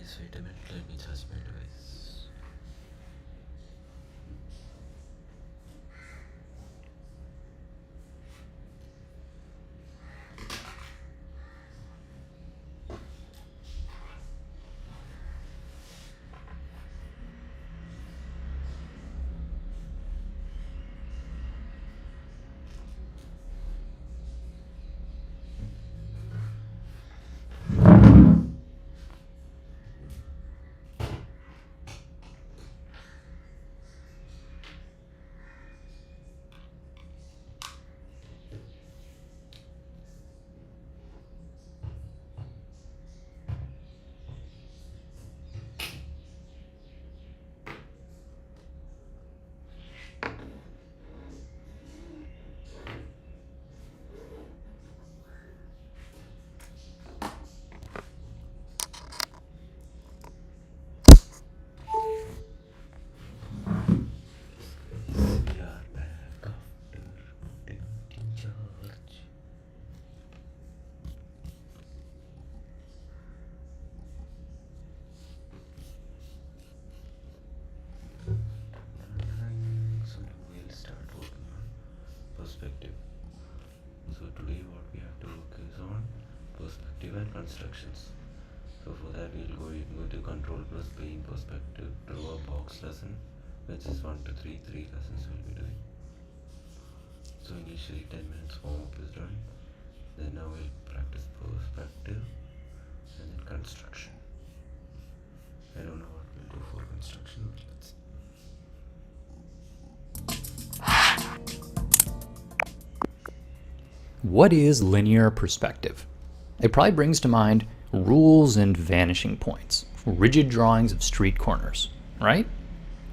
Please wait a minute, let me charge my device. We are back after taking charge. So we'll start working on perspective. So today what we have to work is on perspective and constructions. So for that we'll go to control plus paying perspective, draw a box lesson, which is 1 to 3 lessons we'll be doing. So initially 10 minutes homework is done. Then now we'll practice perspective and then construction. I don't know what we'll do for construction, but let's see. What is linear perspective? It probably brings to mind rules and vanishing points, rigid drawings of street corners, right?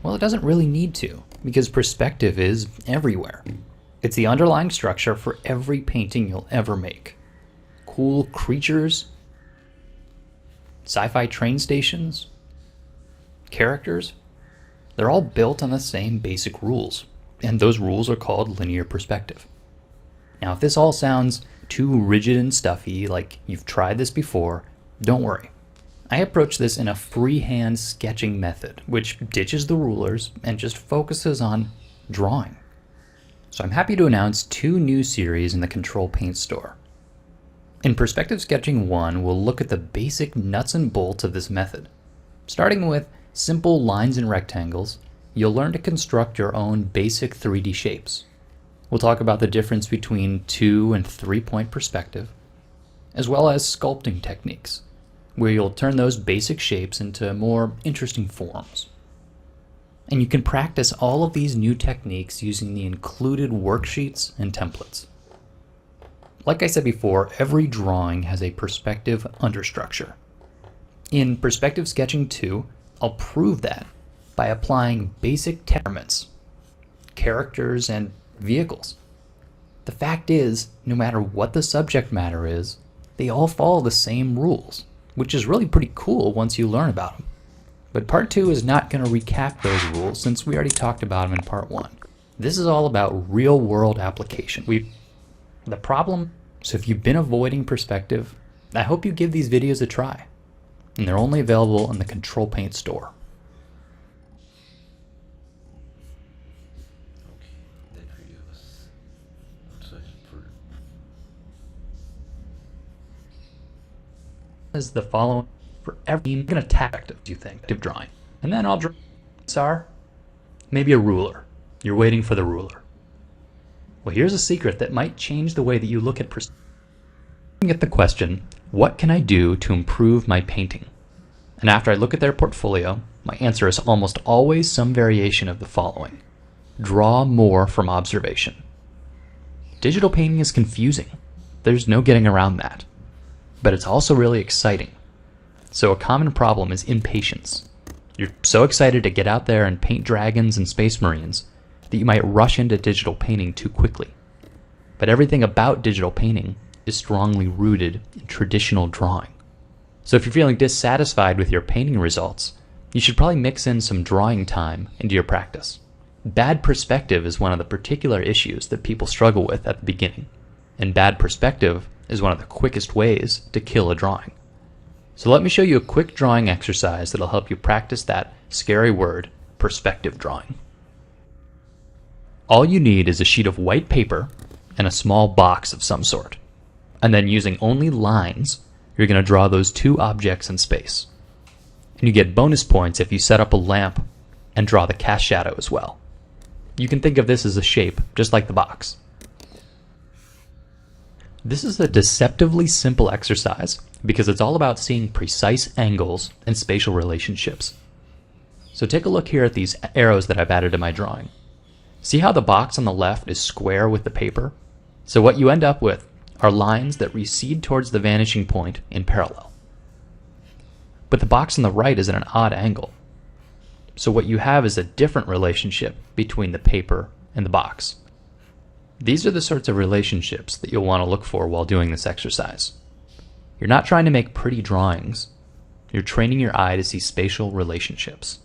Well, it doesn't really need to, because perspective is everywhere. It's the underlying structure for every painting you'll ever make. Cool creatures, sci-fi train stations, characters, they're all built on the same basic rules, and those rules are called linear perspective. Now, if this all sounds too rigid and stuffy, like you've tried this before, don't worry. I approach this in a freehand sketching method, which ditches the rulers and just focuses on drawing. So I'm happy to announce 2 new series in the Control Paint store. In Perspective Sketching 1, we'll look at the basic nuts and bolts of this method. Starting with simple lines and rectangles, you'll learn to construct your own basic 3D shapes. We'll talk about the difference between 2 and 3-point perspective, as well as sculpting techniques, where you'll turn those basic shapes into more interesting forms. And you can practice all of these new techniques using the included worksheets and templates. Like I said before, every drawing has a perspective understructure. In Perspective Sketching 2, I'll prove that by applying basic temperaments, characters, and vehicles. The fact is, no matter what the subject matter is, they all follow the same rules, which is really pretty cool once you learn about them. But part 2 is not going to recap those rules since we already talked about them in part 1. This is all about real-world application. The problem, so if you've been avoiding perspective, I hope you give these videos a try. And they're only available in the Control Paint store. Is the following for every going to tactic do you think active drawing, and then I'll draw maybe a ruler. You're waiting for the ruler. Well, here's a secret that might change the way that you look at perspective. You get the question, what can I do to improve my painting? And after I look at their portfolio, my answer is almost always some variation of the following: draw more from observation. Digital painting is confusing. There's no getting around that. But it's also really exciting. So a common problem is impatience. You're so excited to get out there and paint dragons and space marines that you might rush into digital painting too quickly. But everything about digital painting is strongly rooted in traditional drawing. So if you're feeling dissatisfied with your painting results, you should probably mix in some drawing time into your practice. Bad perspective is one of the particular issues that people struggle with at the beginning, and bad perspective is one of the quickest ways to kill a drawing. So let me show you a quick drawing exercise that'll help you practice that scary word, perspective drawing. All you need is a sheet of white paper and a small box of some sort. And then using only lines, you're going to draw those two objects in space. And you get bonus points if you set up a lamp and draw the cast shadow as well. You can think of this as a shape, just like the box. This is a deceptively simple exercise because it's all about seeing precise angles and spatial relationships. So take a look here at these arrows that I've added to my drawing. See how the box on the left is square with the paper? So what you end up with are lines that recede towards the vanishing point in parallel. But the box on the right is at an odd angle. So what you have is a different relationship between the paper and the box. These are the sorts of relationships that you'll want to look for while doing this exercise. You're not trying to make pretty drawings. You're training your eye to see spatial relationships.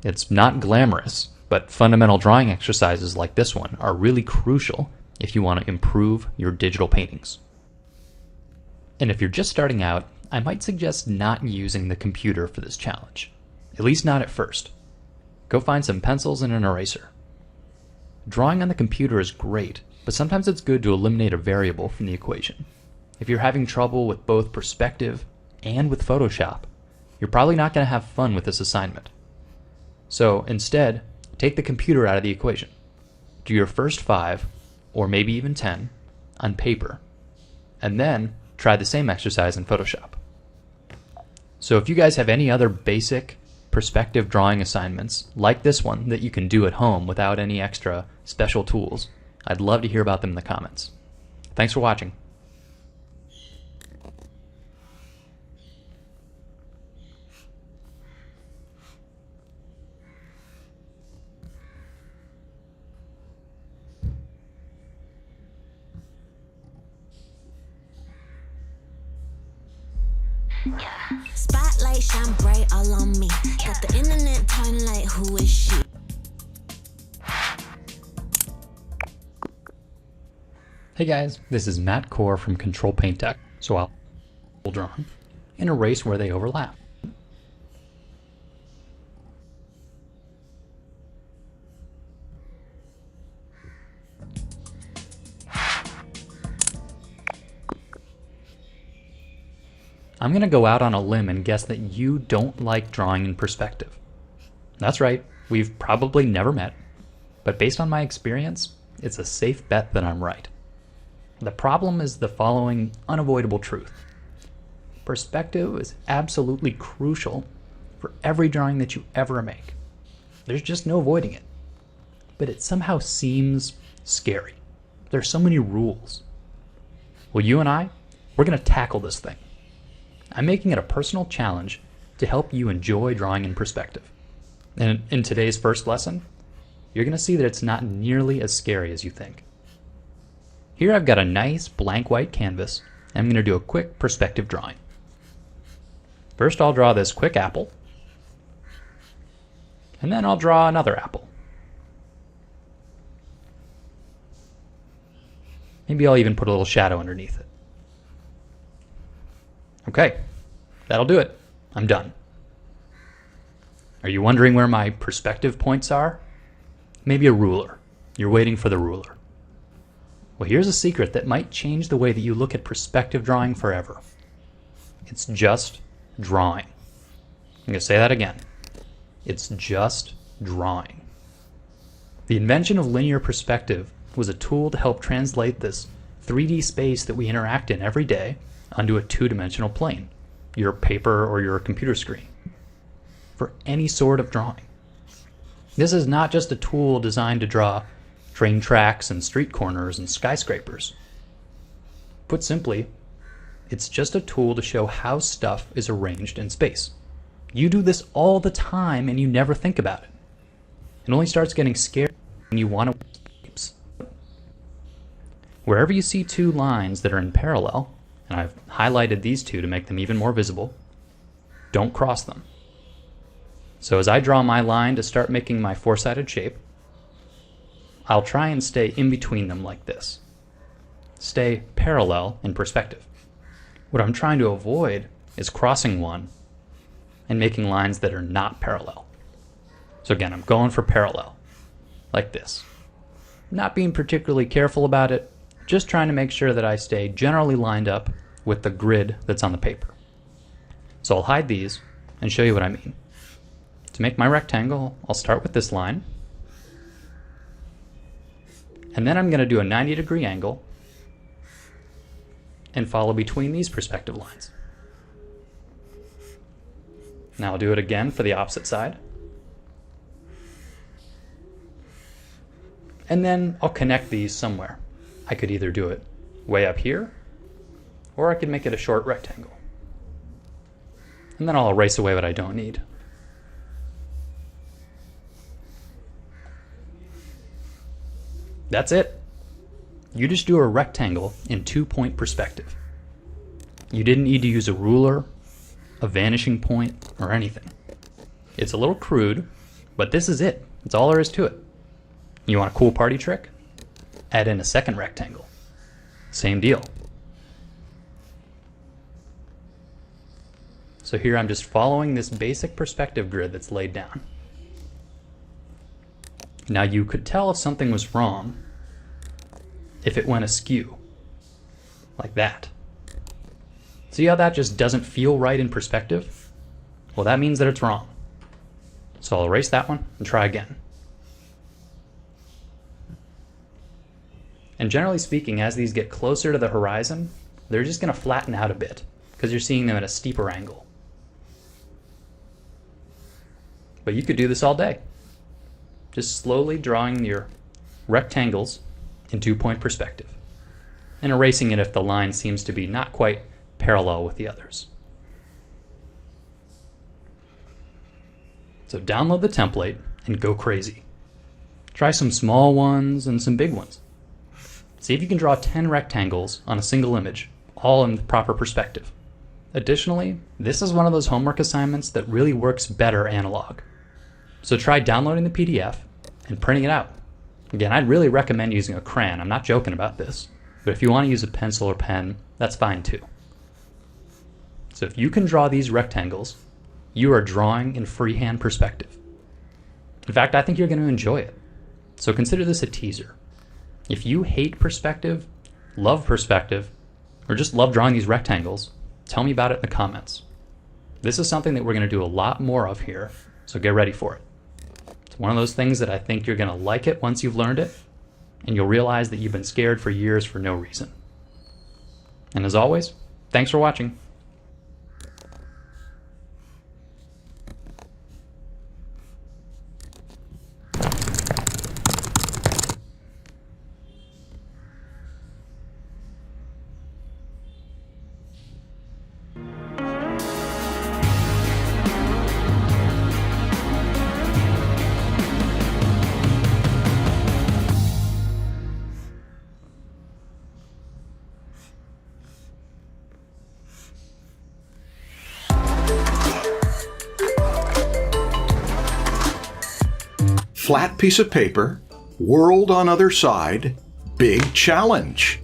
It's not glamorous, but fundamental drawing exercises like this one are really crucial if you want to improve your digital paintings. And if you're just starting out, I might suggest not using the computer for this challenge. At least not at first. Go find some pencils and an eraser. Drawing on the computer is great, but sometimes it's good to eliminate a variable from the equation. If you're having trouble with both perspective and with Photoshop, you're probably not going to have fun with this assignment. So instead, take the computer out of the equation. Do your first 5, or maybe even 10, on paper, and then try the same exercise in Photoshop. So if you guys have any other basic perspective drawing assignments like this one that you can do at home without any extra special tools, I'd love to hear about them in the comments. Thanks for watching. Spotlight shine bright all on me. Got the internet turning like, who is she? Hey guys, this is Matt Core from Control Paint Tech. So I'll draw and erase where they overlap. I'm going to go out on a limb and guess that you don't like drawing in perspective. That's right, we've probably never met, but based on my experience, it's a safe bet that I'm right. The problem is the following unavoidable truth. Perspective is absolutely crucial for every drawing that you ever make. There's just no avoiding it. But it somehow seems scary. There's so many rules. Well, you and we're going to tackle this thing. I'm making it a personal challenge to help you enjoy drawing in perspective. And in today's first lesson, you're going to see that it's not nearly as scary as you think. Here I've got a nice blank white canvas, and I'm going to do a quick perspective drawing. First I'll draw this quick apple, and then I'll draw another apple. Maybe I'll even put a little shadow underneath it. Okay, that'll do it. I'm done. Are you wondering where my perspective points are? Maybe a ruler. You're waiting for the ruler. Well, here's a secret that might change the way that you look at perspective drawing forever. It's just drawing. I'm going to say that again. It's just drawing. The invention of linear perspective was a tool to help translate this 3D space that we interact in every day onto a two-dimensional plane, your paper or your computer screen, for any sort of drawing. This is not just a tool designed to draw train tracks and street corners and skyscrapers. Put simply, it's just a tool to show how stuff is arranged in space. You do this all the time and you never think about it. It only starts getting scary when you want to. Wherever you see two lines that are in parallel, and I've highlighted these two to make them even more visible, don't cross them. So as I draw my line to start making my four-sided shape, I'll try and stay in between them like this. Stay parallel in perspective. What I'm trying to avoid is crossing one and making lines that are not parallel. So again, I'm going for parallel, like this. Not being particularly careful about it, just trying to make sure that I stay generally lined up with the grid that's on the paper. So I'll hide these and show you what I mean. To make my rectangle, I'll start with this line. And then I'm going to do a 90-degree angle and follow between these perspective lines. Now I'll do it again for the opposite side. And then I'll connect these somewhere. I could either do it way up here, or I could make it a short rectangle. And then I'll erase away what I don't need. That's it. You just do a rectangle in 2-point perspective. You didn't need to use a ruler, a vanishing point, or anything. It's a little crude, but this is it. That's all there is to it. You want a cool party trick? Add in a second rectangle. Same deal. So here I'm just following this basic perspective grid that's laid down. Now you could tell if something was wrong if it went askew, like that. See how that just doesn't feel right in perspective? Well, that means that it's wrong. So I'll erase that one and try again. And generally speaking, as these get closer to the horizon, they're just going to flatten out a bit because you're seeing them at a steeper angle. But you could do this all day. Just slowly drawing your rectangles in 2-point perspective and erasing it if the line seems to be not quite parallel with the others. So download the template and go crazy. Try some small ones and some big ones. See if you can draw 10 rectangles on a single image, all in the proper perspective. Additionally, this is one of those homework assignments that really works better analog. So try downloading the PDF and printing it out. Again, I'd really recommend using a crayon. I'm not joking about this. But if you want to use a pencil or pen, that's fine too. So if you can draw these rectangles, you are drawing in freehand perspective. In fact, I think you're going to enjoy it. So consider this a teaser. If you hate perspective, love perspective, or just love drawing these rectangles, tell me about it in the comments. This is something that we're going to do a lot more of here, so get ready for it. It's one of those things that I think you're going to like it once you've learned it, and you'll realize that you've been scared for years for no reason. And as always, thanks for watching. Flat piece of paper, world on other side, big challenge.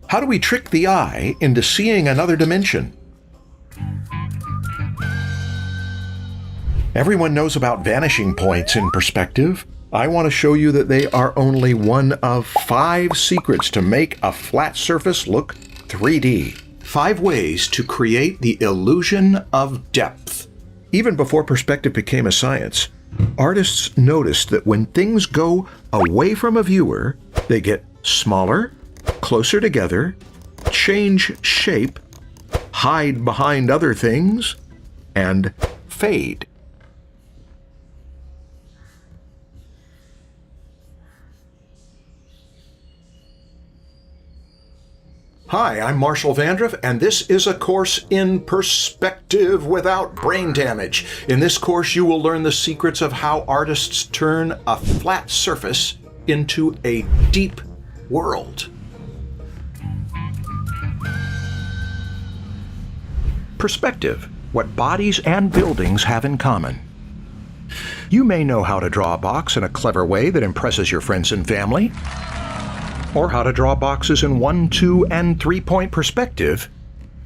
How do we trick the eye into seeing another dimension? Everyone knows about vanishing points in perspective. I want to show you that they are only one of 5 secrets to make a flat surface look 3D. 5 ways to create the illusion of depth. Even before perspective became a science, artists noticed that when things go away from a viewer, they get smaller, closer together, change shape, hide behind other things, and fade. Hi, I'm Marshall Vandriff, and this is a course in perspective without brain damage. In this course, you will learn the secrets of how artists turn a flat surface into a deep world. Perspective, what bodies and buildings have in common. You may know how to draw a box in a clever way that impresses your friends and family, or how to draw boxes in 1, 2, and 3-point perspective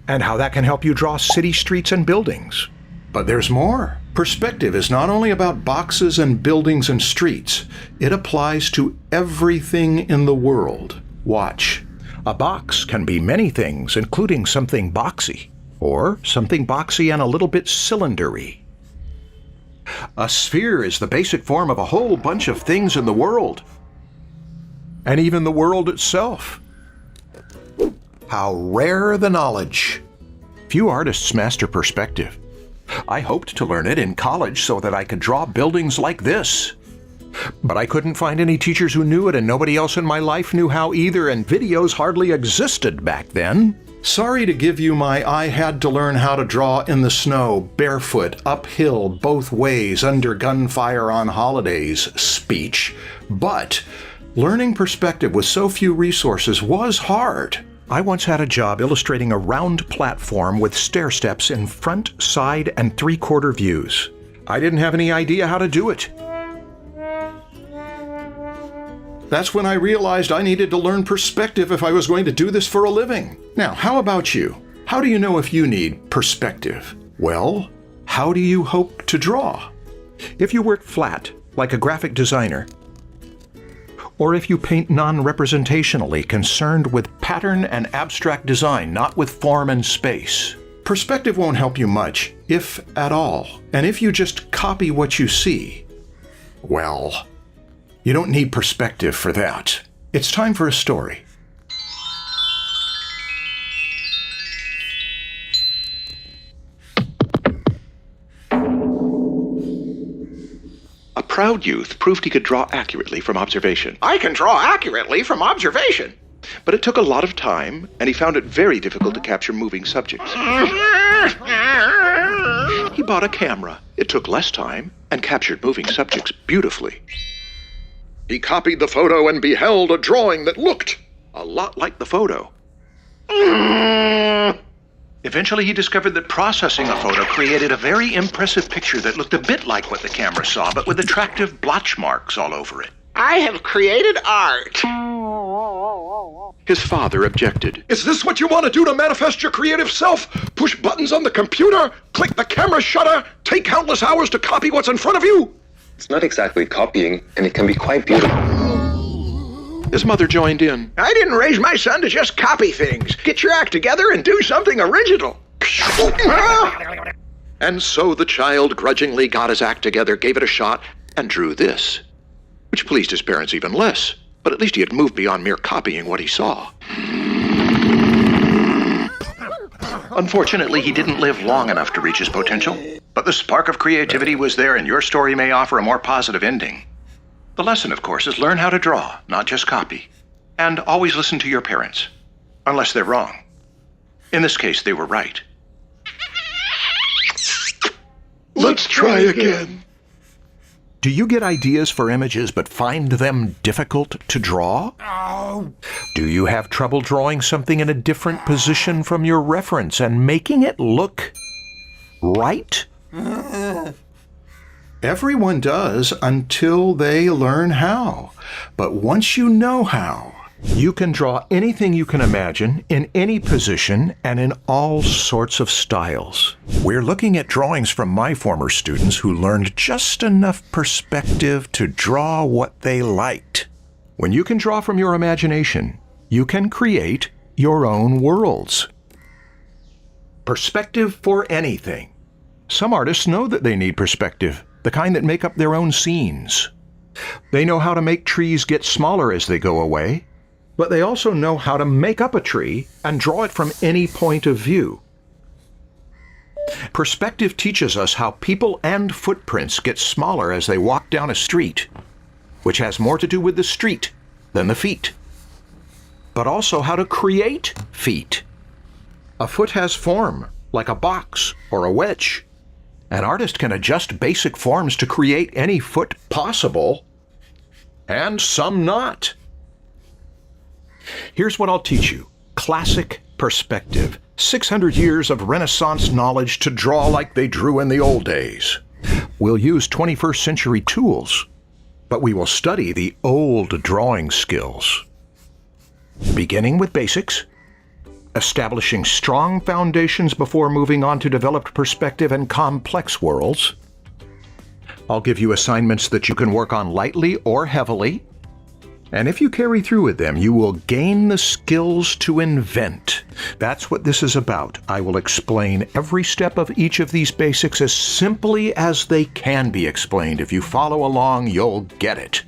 and how that can help you draw city streets and buildings. But there's more. Perspective is not only about boxes and buildings and streets, it applies to everything in the world. Watch. A box can be many things, including something boxy, or something boxy and a little bit cylindery. A sphere is the basic form of a whole bunch of things in the world, and even the world itself. How rare the knowledge! Few artists master perspective. I hoped to learn it in college so that I could draw buildings like this. But I couldn't find any teachers who knew it, and nobody else in my life knew how either, and videos hardly existed back then. Sorry to give you my I had to learn how to draw in the snow, barefoot, uphill, both ways, under gunfire on holidays speech, but learning perspective with so few resources was hard. I once had a job illustrating a round platform with stair steps in front, side, and three-quarter views. I didn't have any idea how to do it. That's when I realized I needed to learn perspective if I was going to do this for a living. Now, how about you? How do you know if you need perspective? Well, how do you hope to draw? If you work flat, like a graphic designer, or if you paint non-representationally, concerned with pattern and abstract design, not with form and space, perspective won't help you much, if at all. And if you just copy what you see, well, you don't need perspective for that. It's time for a story. A proud youth proved he could draw accurately from observation. I can draw accurately from observation. But it took a lot of time, and he found it very difficult to capture moving subjects. He bought a camera. It took less time and captured moving subjects beautifully. He copied the photo and beheld a drawing that looked A lot like the photo. Eventually, he discovered that processing a photo created a very impressive picture that looked a bit like what the camera saw, but with attractive blotch marks all over it. I have created art. His father objected. Is this what you want to do to manifest your creative self? Push buttons on the computer? Click the camera shutter? Take countless hours to copy what's in front of you? It's not exactly copying, and it can be quite beautiful. His mother joined in. I didn't raise my son to just copy things. Get your act together and do something original. And so the child grudgingly got his act together, gave it a shot, and drew this, which pleased his parents even less. But at least he had moved beyond mere copying what he saw. Unfortunately, he didn't live long enough to reach his potential. But the spark of creativity was there, and your story may offer a more positive ending. The lesson, of course, is learn how to draw, not just copy. And always listen to your parents, unless they're wrong. In this case, they were right. Let's try again. Do you get ideas for images but find them difficult to draw? Do you have trouble drawing something in a different position from your reference and making it look right? Everyone does until they learn how. But once you know how, you can draw anything you can imagine in any position and in all sorts of styles. We're looking at drawings from my former students who learned just enough perspective to draw what they liked. When you can draw from your imagination, you can create your own worlds. Perspective for anything. Some artists know that they need perspective, the kind that make up their own scenes. They know how to make trees get smaller as they go away, but they also know how to make up a tree and draw it from any point of view. Perspective teaches us how people and footprints get smaller as they walk down a street, which has more to do with the street than the feet, but also how to create feet. A foot has form, like a box or a wedge. An artist can adjust basic forms to create any foot possible, and some not. Here's what I'll teach you. Classic perspective. 600 years of Renaissance knowledge to draw like they drew in the old days. We'll use 21st century tools, but we will study the old drawing skills. Beginning with basics, establishing strong foundations before moving on to developed perspective and complex worlds. I'll give you assignments that you can work on lightly or heavily. And if you carry through with them, you will gain the skills to invent. That's what this is about. I will explain every step of each of these basics as simply as they can be explained. If you follow along, you'll get it.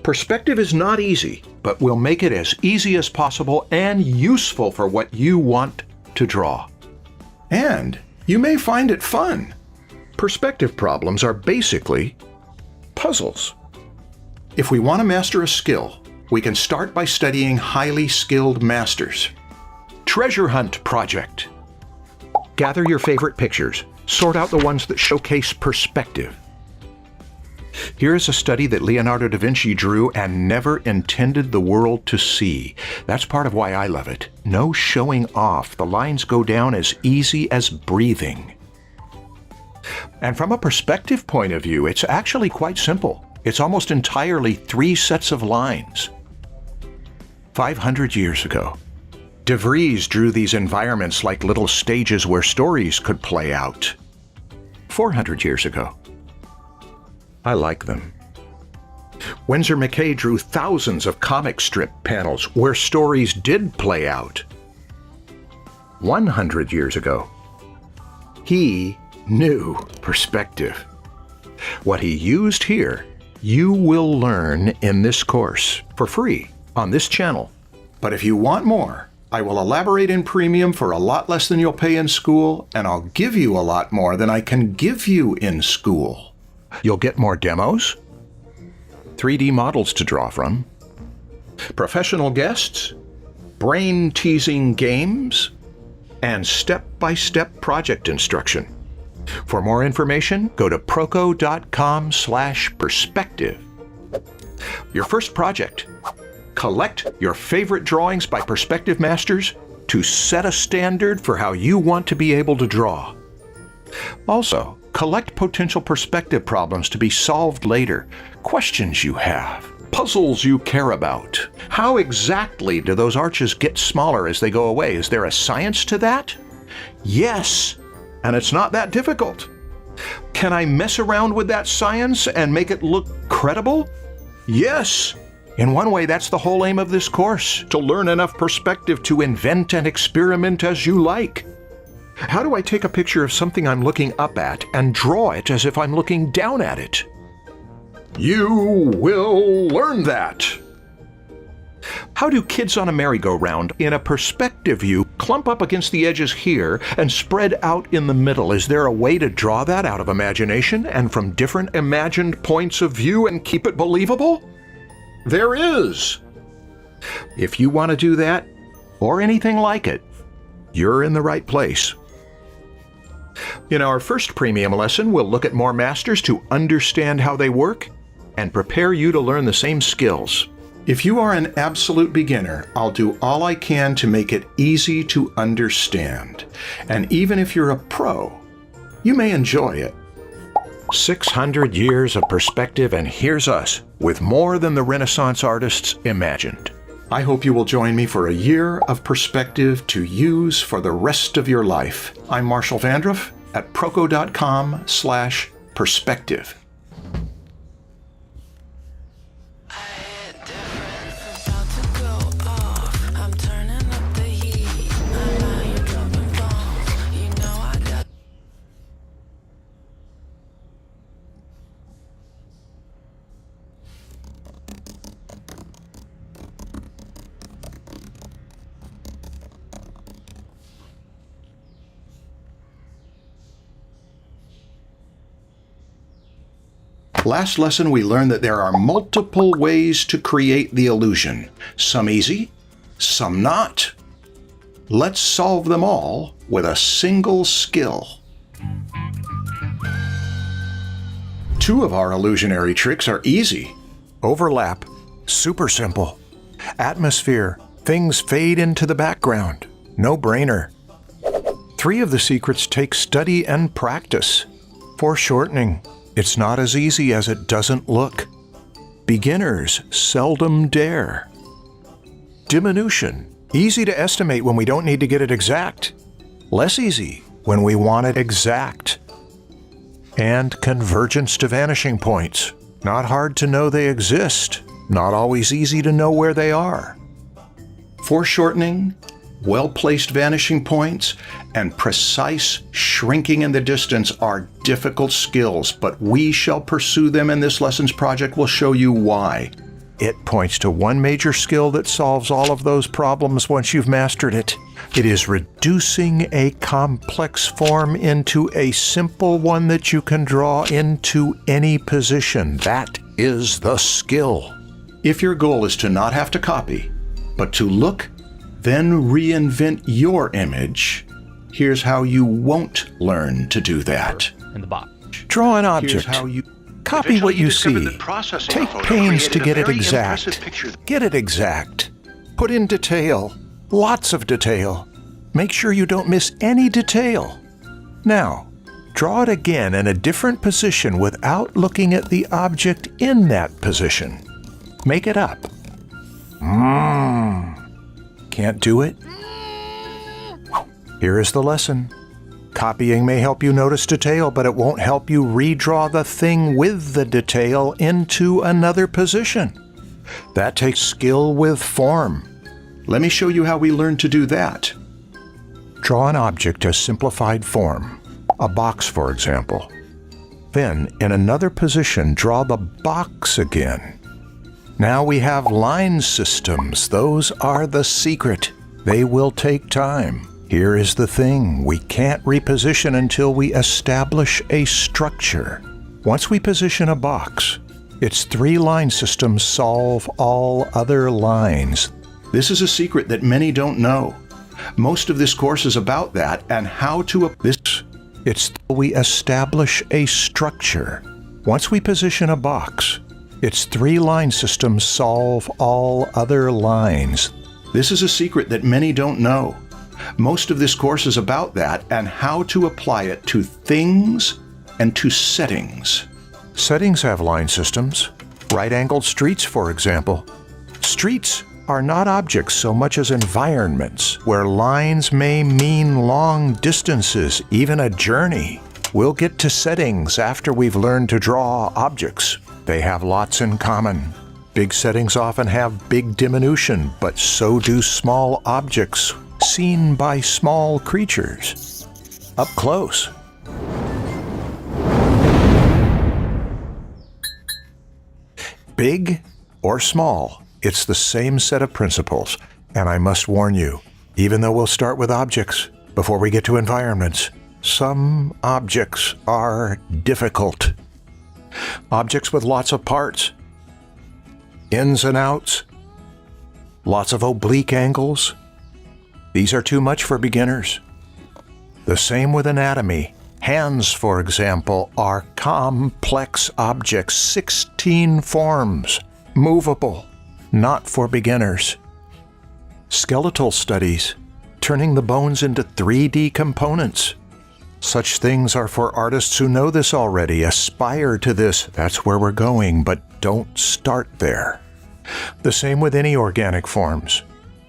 Perspective is not easy, but we'll make it as easy as possible and useful for what you want to draw. And you may find it fun. Perspective problems are basically puzzles. If we want to master a skill, we can start by studying highly skilled masters. Treasure Hunt Project. Gather your favorite pictures. Sort out the ones that showcase perspective. Here is a study that Leonardo da Vinci drew and never intended the world to see. That's part of why I love it. No showing off. The lines go down as easy as breathing. And from a perspective point of view, it's actually quite simple. It's almost entirely 3 sets of lines. 500 years ago, De Vries drew these environments like little stages where stories could play out. 400 years ago, I like them. Winsor McCay drew thousands of comic strip panels where stories did play out. 100 years ago, he knew perspective. What he used here, you will learn in this course for free on this channel. But if you want more, I will elaborate in premium for a lot less than you'll pay in school, and I'll give you a lot more than I can give you in school. You'll get more demos, 3D models to draw from, professional guests, brain-teasing games, and step-by-step project instruction. For more information, go to proko.com/perspective. Your first project: collect your favorite drawings by perspective masters to set a standard for how you want to be able to draw. Also, collect potential perspective problems to be solved later, questions you have, puzzles you care about. How exactly do those arches get smaller as they go away? Is there a science to that? Yes. And it's not that difficult. Can I mess around with that science and make it look credible? Yes. In one way, that's the whole aim of this course, to learn enough perspective to invent and experiment as you like. How do I take a picture of something I'm looking up at and draw it as if I'm looking down at it? You will learn that. How do kids on a merry-go-round in a perspective view clump up against the edges here and spread out in the middle? Is there a way to draw that out of imagination and from different imagined points of view and keep it believable? There is. If you want to do that, or anything like it, you're in the right place. In our first premium lesson, we'll look at more masters to understand how they work and prepare you to learn the same skills. If you are an absolute beginner, I'll do all I can to make it easy to understand. And even if you're a pro, you may enjoy it. 600 years of perspective, and here's us, with more than the Renaissance artists imagined. I hope you will join me for a year of perspective to use for the rest of your life. I'm Marshall Vandruff at proko.com/perspective. Last lesson, we learned that there are multiple ways to create the illusion. Some easy, some not. Let's solve them all with a single skill. 2 of our illusionary tricks are easy. Overlap, super simple. Atmosphere, things fade into the background. No-brainer. 3 of the secrets take study and practice. Foreshortening. It's not as easy as it doesn't look. Beginners seldom dare. Diminution. Easy to estimate when we don't need to get it exact. Less easy when we want it exact. And convergence to vanishing points. Not hard to know they exist. Not always easy to know where they are. Foreshortening, well-placed vanishing points, and precise shrinking in the distance are difficult skills, but we shall pursue them, and this lessons project will show you why. It points to one major skill that solves all of those problems once you've mastered it. It is reducing a complex form into a simple one that you can draw into any position. That is the skill. If your goal is to not have to copy, but to look, then reinvent your image, here's how you won't learn to do that. In the box. Draw an object. Here's how you Copy what you discovered see. that processing Take photo pains to created a get it very exact. impressive picture. Get it exact. Put in detail. Lots of detail. Make sure you don't miss any detail. Now, draw it again in a different position without looking at the object in that position. Make it up. Can't do it? Here is the lesson. Copying may help you notice detail, but it won't help you redraw the thing with the detail into another position. That takes skill with form. Let me show you how we learn to do that. Draw an object as simplified form, a box for example. Then, in another position, draw the box again. Now we have line systems. Those are the secret. They will take time. Here is the thing, we can't reposition until we establish a structure. Once we position a box, its 3 line systems solve all other lines. This is a secret that many don't know. Most of this course is about that and how to we establish a structure. Once we position a box, its 3 line systems solve all other lines. This is a secret that many don't know. Most of this course is about that and how to apply it to things and to settings. Settings have line systems. Right-angled streets, for example. Streets are not objects so much as environments, where lines may mean long distances, even a journey. We'll get to settings after we've learned to draw objects. They have lots in common. Big settings often have big diminution, but so do small objects seen by small creatures. Up close. Big or small, it's the same set of principles. And I must warn you, even though we'll start with objects before we get to environments, some objects are difficult. Objects with lots of parts, ins and outs, lots of oblique angles. These are too much for beginners. The same with anatomy. Hands, for example, are complex objects, 16 forms, movable, not for beginners. Skeletal studies, turning the bones into 3D components. Such things are for artists who know this already, aspire to this, that's where we're going, but don't start there. The same with any organic forms.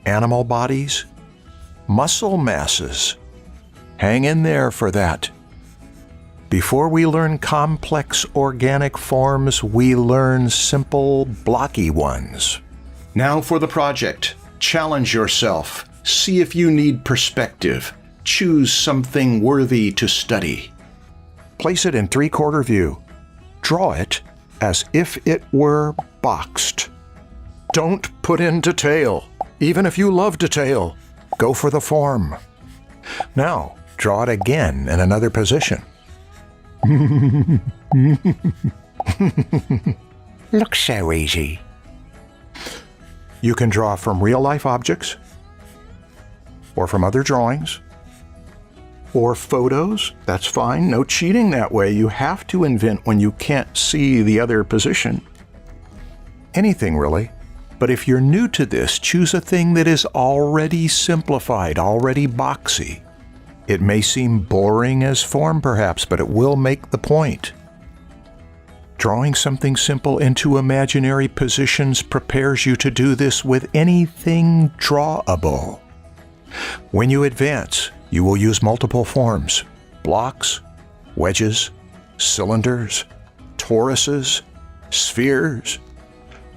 Animal bodies, muscle masses. Hang in there for that. Before we learn complex organic forms, we learn simple, blocky ones. Now for the project. Challenge yourself. See if you need perspective. Choose something worthy to study. Place it in 3/4 view. Draw it as if it were boxed. Don't put in detail. Even if you love detail, go for the form. Now, draw it again in another position. Looks so easy. You can draw from real-life objects, or from other drawings, or photos. That's fine. No cheating that way. You have to invent when you can't see the other position. Anything, really. But if you're new to this, choose a thing that is already simplified, already boxy. It may seem boring as form, perhaps, but it will make the point. Drawing something simple into imaginary positions prepares you to do this with anything drawable. When you advance, you will use multiple forms: blocks, wedges, cylinders, toruses, spheres.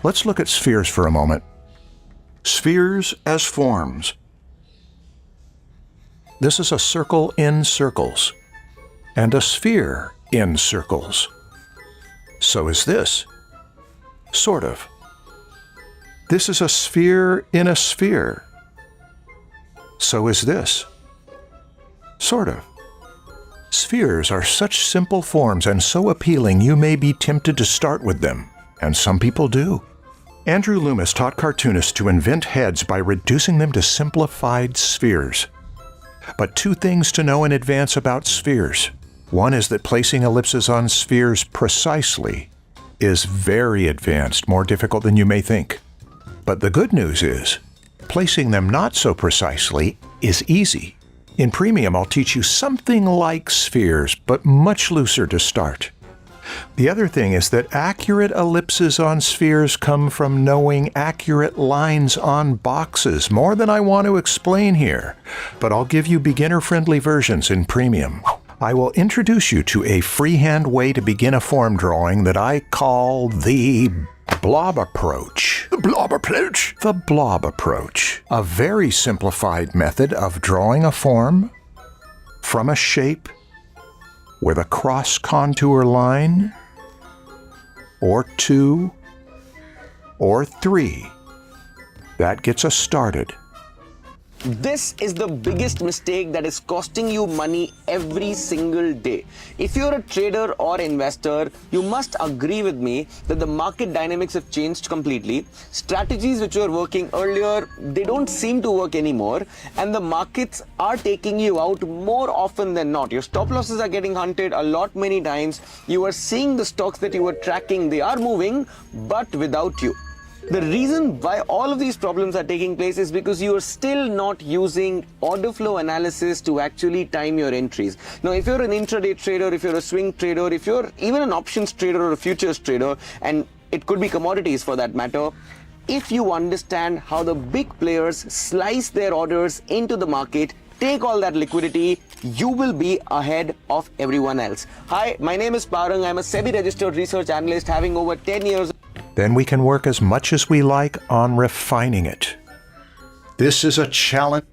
Let's look at spheres for a moment. Spheres as forms. This is a circle in circles, and a sphere in circles. So is this. Sort of. This is a sphere in a sphere. So is this. Sort of. Spheres are such simple forms and so appealing you may be tempted to start with them, and some people do. Andrew Loomis taught cartoonists to invent heads by reducing them to simplified spheres. But two things to know in advance about spheres. One is that placing ellipses on spheres precisely is very advanced, more difficult than you may think. But the good news is, placing them not so precisely is easy. In Premium, I'll teach you something like spheres, but much looser to start. The other thing is that accurate ellipses on spheres come from knowing accurate lines on boxes, more than I want to explain here, but I'll give you beginner-friendly versions in Premium. I will introduce you to a freehand way to begin a form drawing that I call the blob approach. The blob approach? The blob approach. A very simplified method of drawing a form from a shape with a cross contour line, or two, or three. That gets us started. This is the biggest mistake that is costing you money every single day. If you're a trader or investor, you must agree with me that the market dynamics have changed completely. Strategies which were working earlier, they don't seem to work anymore, and the markets are taking you out more often than not. Your stop losses are getting hunted a lot many times. You are seeing the stocks that you were tracking, they are moving, but without you. The reason why all of these problems are taking place is because you are still not using order flow analysis to actually time your entries. Now, if you're an intraday trader, if you're a swing trader, if you're even an options trader or a futures trader, and it could be commodities for that matter, if you understand how the big players slice their orders into the market, take all that liquidity, you will be ahead of everyone else. Hi, my name is Parang. I'm a SEBI registered research analyst having over 10 years. Then we can work as much as we like on refining it. This is a challenge.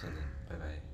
So then, bye bye.